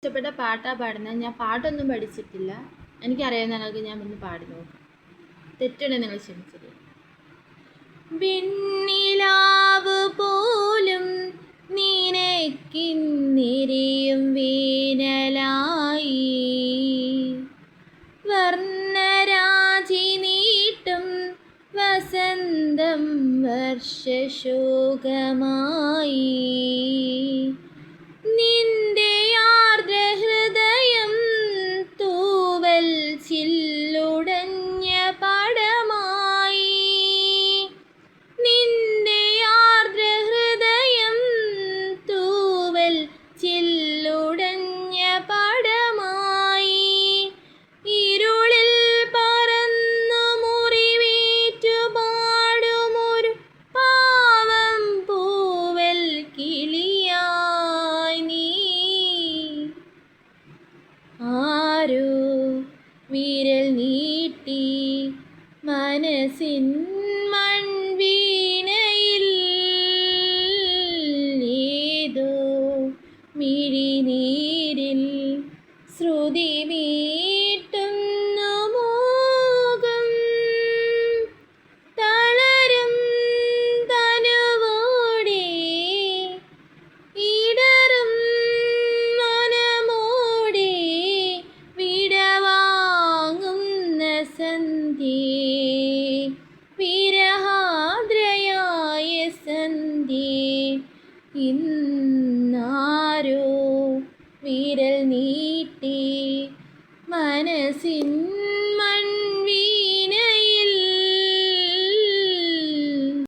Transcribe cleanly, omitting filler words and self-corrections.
ഇഷ്ടപ്പെട്ട പാട്ടാണ് പാടുന്നത്. ഞാൻ പാട്ടൊന്നും പഠിച്ചിട്ടില്ല. എനിക്കറിയാവുന്ന നിങ്ങൾക്ക് ഞാൻ ഒന്ന് പാടി നോക്കാം. തെറ്റുണ്ടെങ്കിൽ നിങ്ങൾ ക്ഷമിച്ചത്. വെണ്ണിലാവ് പോലും നിനക്കിന്നിരിയും വേനലായി, വർണ്ണരാജി നീട്ടും വസന്തം വർഷശോകമായി. നിന്റെ ആർദ്രഹൃദയം തൂവൽ ചില്ലുടഞ്ഞ പടമായി. നിന്റെ ആർദ്രഹൃദയം തൂവൽ ചില്ലുടഞ്ഞ പടമായി. ഇരുളിൽ പറന്നു മുറിവേറ്റു പാടുമൊരു പാവം പൂവൽ കിളിയായി നീ. ആരോ വിരൽ നീട്ടി മനസ്സിൻ മൺവീണയിൽ ഏതോ മിഴിനീരിൽ ശ്രുതി മീട്ടുന്നു മോകം. തളരും തനുവോടെ ഇടറും മനമോടെ വിടവാങ്ങുന്ന സന്ധ്യേ, വിരഹാദ്രയായ സന്ധ്യേ. ഇന്നാരോ വിരൽ നീട്ടി മനസ്സിൻ